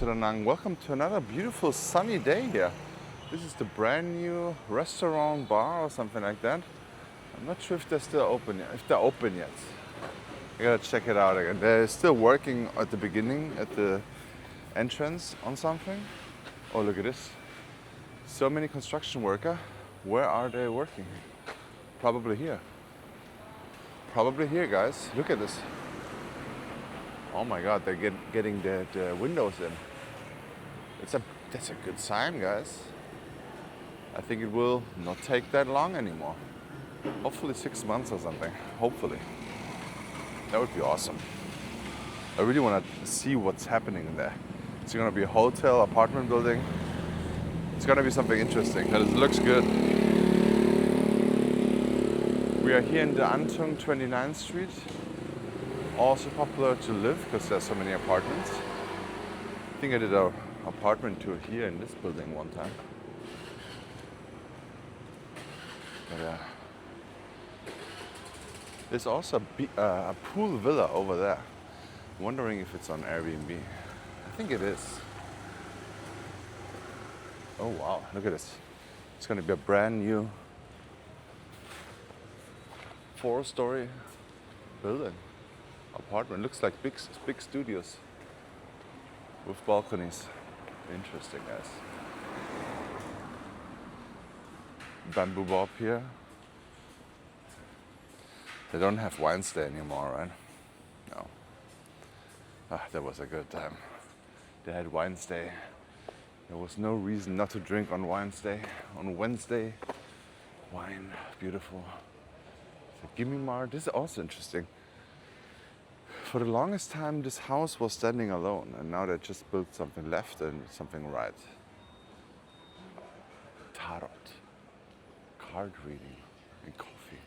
to Da Nang. Welcome to another beautiful sunny day here. This is the brand new restaurant bar or something like that. I'm not sure if they're still open yet. If they're open yet, I gotta check it out again. They're still working at the beginning, at the entrance on something. Oh, look at this. So many construction workers. Where are they working? Probably here. Probably here, guys. Look at this. Oh my God, they're getting the windows in. That's a good sign, guys. I think it will not take that long anymore. Hopefully 6 months or something. Hopefully. That would be awesome. I really want to see what's happening in there. It's going to be a hotel, apartment building. It's going to be something interesting. It looks good. We are here in the An Thuong 29th Street. Also popular to live because there's so many apartments. I think I did an apartment tour here in this building one time. But there's also a pool villa over there. I'm wondering if it's on Airbnb. I think it is. Oh wow, look at this. It's going to be a brand new 4-story building. Apartment. Looks like big studios with balconies. Interesting, guys. Bamboo bob here. They don't have Wednesday anymore, right? No. That was a good time. They had Wednesday. There was no reason not to drink on Wednesday. On Wednesday, wine, beautiful. The Gimme Mart. This is also interesting. For the longest time, this house was standing alone, and now they just built something left and something right. Tarot, card reading, and coffee.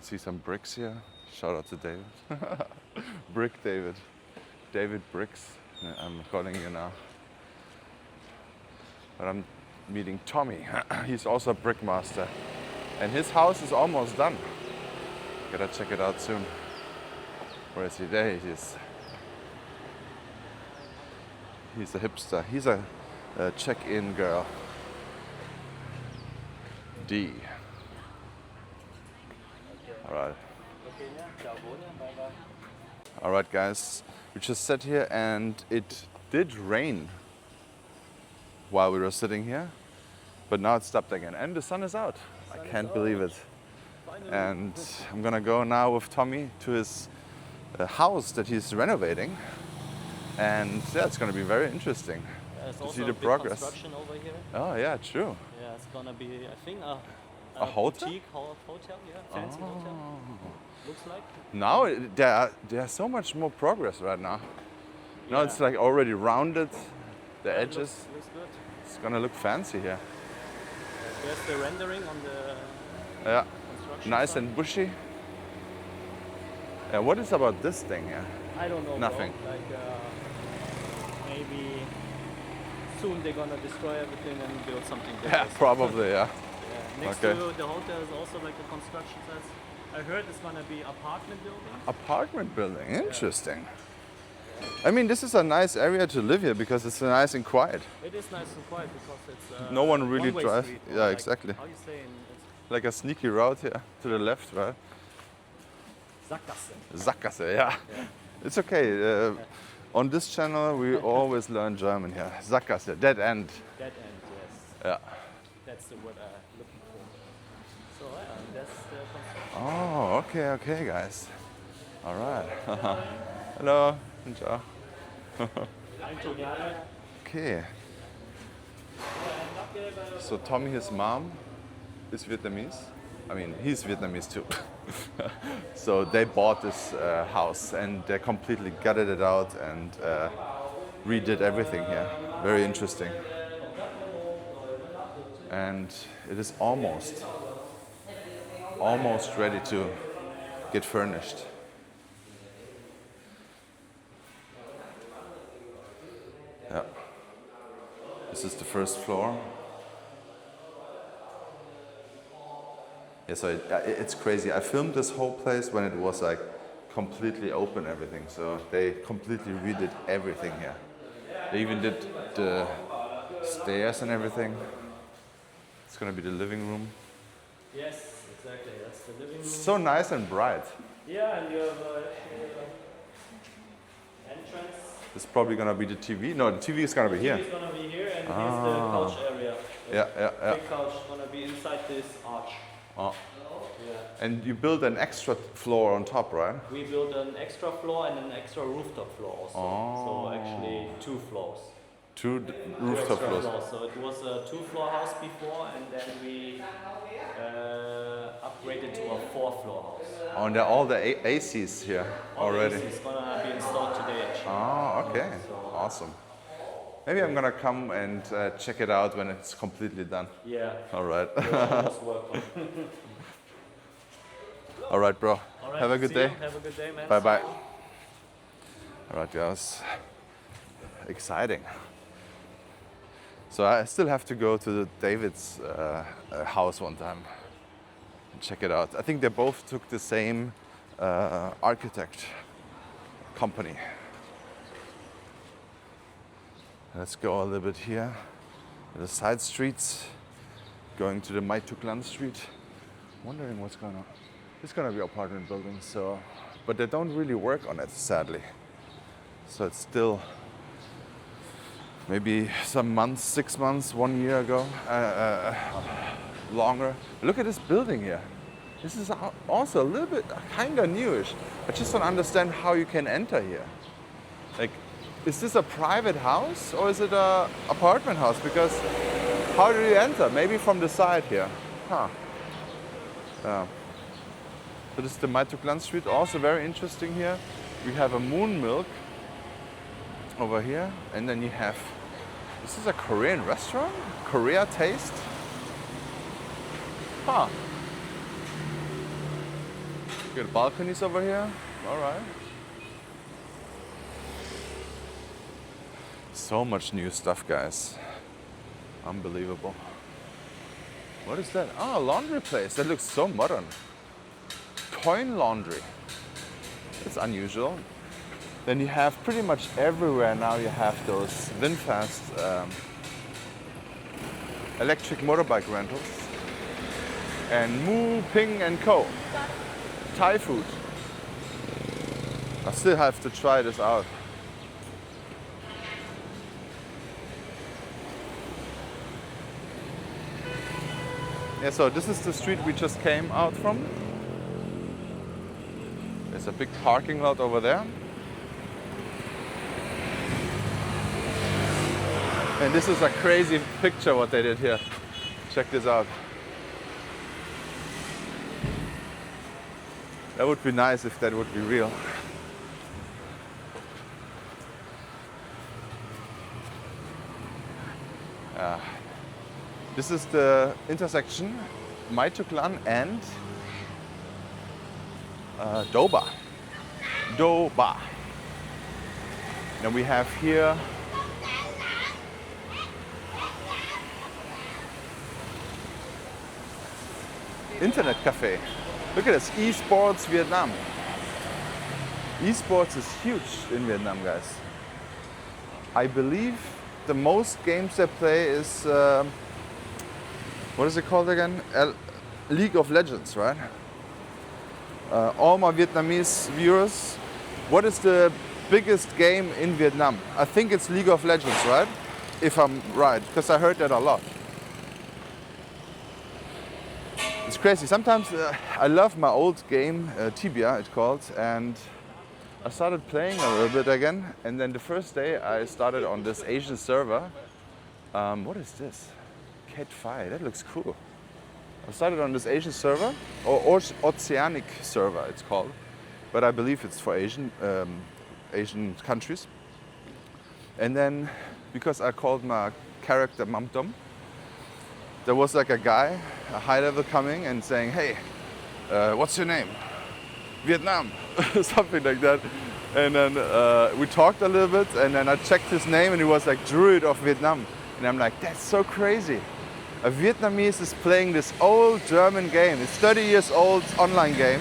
See some bricks here. Shout out to David. Brick David. David Bricks. I'm calling you now. But I'm meeting Tommy. He's also a brick master. And his house is almost done. Gotta check it out soon. Where is he? There he is. He's a hipster. He's a check-in girl. D. Alright. Alright, guys. We just sat here and it did rain while we were sitting here. But now it stopped again. And the sun is out. I can't believe it. And I'm gonna go now with Tommy to his house that he's renovating. And yeah, it's gonna be very interesting to see the progress. Construction over here. Oh yeah, true. Yeah, it's gonna be, I think, a hotel? boutique hotel, yeah, fancy hotel. Looks like. Now there's so much more progress right now. Now Yeah. it's like already rounded, the edges. Looks good. It's gonna look fancy here. There's the rendering on the Yeah, construction nice site. and bushy. Yeah, what is about this thing here? I don't know. Nothing. Bro. Like maybe soon they're gonna destroy everything and build something bigger. Yeah, probably, yeah. Yeah. Next Okay. to the hotel is also like a construction site. I heard it's gonna be apartment building. Apartment building, interesting. I mean, this is a nice area to live here because it's nice and quiet. It is nice and quiet because it's No one really one-way drives. street, Yeah, like, exactly. How you saying? Like a sneaky route here to the left, right? Sackgasse. Sackgasse, yeah. It's okay. On this channel, we always learn German here. Sackgasse, dead end. Dead end, yes. Yeah. That's the word I'm looking for. So yeah, that's the construction. Oh, okay, guys. All right. Hello. Ciao. Okay. So Tommy, his mom, is Vietnamese. I mean, he's Vietnamese too. So they bought this house and they completely gutted it out and redid everything here. Very interesting. And it is almost ready to get furnished. Yeah. This is the first floor. Yeah, so it's crazy. I filmed this whole place when it was like completely open everything. So they completely redid everything here. They even did the stairs and everything. It's gonna be the living room. Yes, exactly. That's the living room. So nice and bright. Yeah, and you have entrance. This is probably gonna be the TV. No, the TV is gonna be here. It's gonna be here, and here's the couch area. Yeah. Big couch gonna be inside this arch. Oh. Yeah. And you built an extra floor on top, right? We built an extra floor and an extra rooftop floor also. So actually 2 floors. Two rooftop Extra floors. floors. So it was a 2-floor house before, and then we upgraded to a 4-floor house. Oh, and there are all the ACs here already. It's gonna be installed today actually. Oh, okay. Awesome. Maybe I'm gonna come and check it out when it's completely done. Yeah. All right. Almost welcome. All right, bro. All right, Have a good see day. you. Have a good day, man. Bye bye. All right, guys. Exciting. So I still have to go to the David's house one time and check it out. I think they both took the same architect company. Let's go a little bit here. The side streets, going to the Mai Tuk Lan street. Wondering what's going on. It's gonna be apartment buildings, so, but they don't really work on it, sadly. So it's still maybe some months, 6 months, 1 year ago, longer. Look at this building here. This is also a little bit kind of newish. I just don't understand how you can enter here. Like, is this a private house or is it a apartment house? Because how do you enter? Maybe from the side here. Huh. So this is the Mai Tuk Lan street, also very interesting here. We have a moon milk over here, and then you have, this is a Korean restaurant? Korea taste? Huh. You got balconies over here, all right. So much new stuff, guys. Unbelievable. What is that? Oh, a laundry place. That looks so modern. Coin laundry. It's unusual. Then you have pretty much everywhere now you have those VinFast electric motorbike rentals. And Moo, Ping and Co. Thai food. I still have to try this out. Yeah, so this is the street we just came out from. There's a big parking lot over there. And this is a crazy picture what they did here. Check this out. That would be nice if that would be real. This is the intersection Mai Tuk Lan and Doba. Doba. Then we have here Internet Cafe. Look at this, esports Vietnam. Esports is huge in Vietnam, guys. I believe the most games they play is, what is it called again? League of Legends, right? All my Vietnamese viewers, what is the biggest game in Vietnam? I think it's League of Legends, right? If I'm right, because I heard that a lot. It's crazy. Sometimes I love my old game, Tibia it's called, and I started playing a little bit again. And then the first day I started on this Asian server. What is this? Cat5, that looks cool. I started on this Asian server, or Oceanic server it's called, but I believe it's for Asian countries. And then, because I called my character Mamtom, there was like a guy, a high level coming and saying, hey, what's your name? Vietnam, something like that. And then we talked a little bit, and then I checked his name and he was like Druid of Vietnam. And I'm like, that's so crazy. A Vietnamese is playing this old German game. It's 30 years old online game.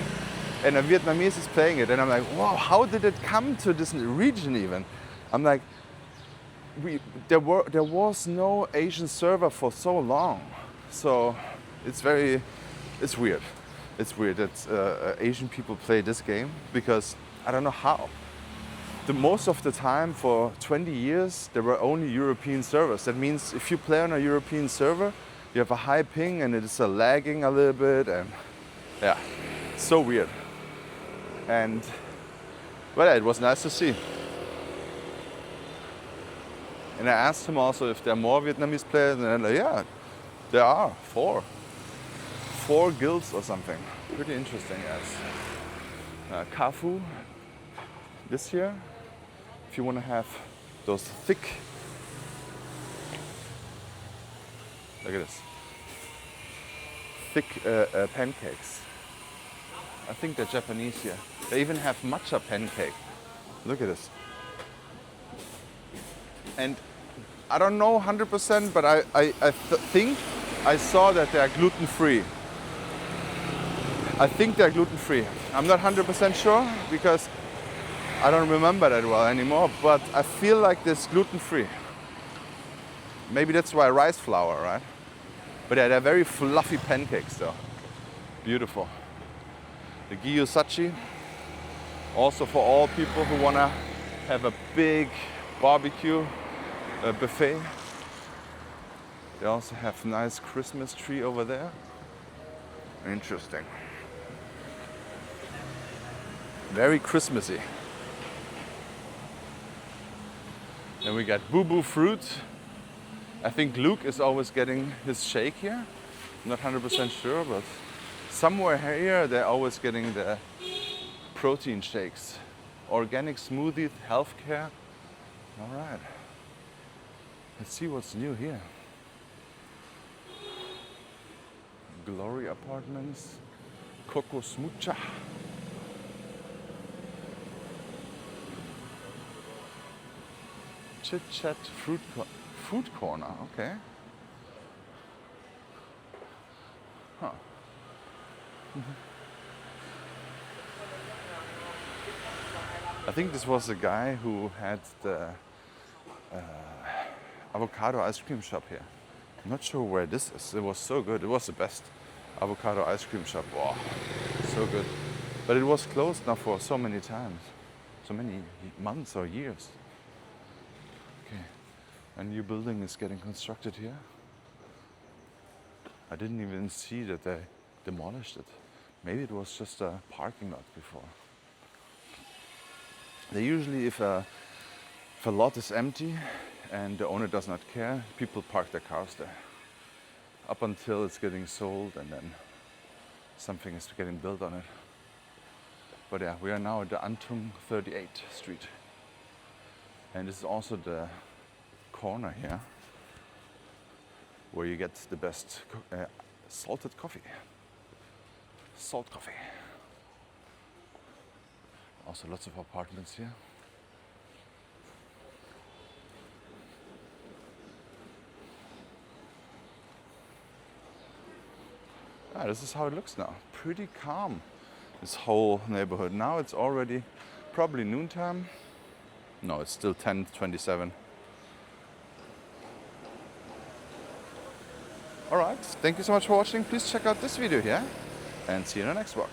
and a Vietnamese is playing it, and I'm like, wow, how did it come to this region even? I'm like, there was no Asian server for so long, so it's weird. It's weird that Asian people play this game, because I don't know how. Most of the time, for 20 years, there were only European servers. That means if you play on a European server, you have a high ping and it's lagging a little bit, and yeah, so weird. And well, it was nice to see. And I asked him also if there are more Vietnamese players, and they're like, yeah, there are four guilds or something. Pretty interesting, yes. Kafu this year, if you want to have those thick, look at this, thick pancakes. I think they're Japanese here. They even have matcha pancake. Look at this. And I don't know 100%, but I think I saw that they are gluten-free. I think they're gluten-free. I'm not 100% sure, because I don't remember that well anymore, but I feel like this gluten-free. Maybe that's why rice flour, right? But yeah, they're very fluffy pancakes though. Beautiful. The gyozachi, also for all people who want to have a big barbecue buffet. They also have a nice Christmas tree over there. Interesting. Very Christmassy. Then we got boo-boo fruit. I think Luke is always getting his shake here. I'm not 100% sure, but somewhere here they're always getting the protein shakes. Organic smoothie, healthcare. All right. Let's see what's new here. Glory Apartments, Coco Smucha. Chit Chat Food Corner, okay. Huh. I think this was the guy who had the avocado ice cream shop here. I'm not sure where this is. It was so good. It was the best avocado ice cream shop. Wow, so good. But it was closed now for so many times, so many months or years. Okay, a new building is getting constructed here. I didn't even see that they demolished it. Maybe it was just a parking lot before. They usually, if a lot is empty and the owner does not care, people park their cars there. Up until it's getting sold and then something is getting built on it. But yeah, we are now at the An Thuong 38th Street. And this is also the corner here where you get the best salted coffee. Salt coffee. Also lots of apartments here. This is how it looks now. Pretty calm, this whole neighborhood. Now it's already probably noontime. No, it's still 10:27. All right, thank you so much for watching. Please check out this video here and see you in the next one.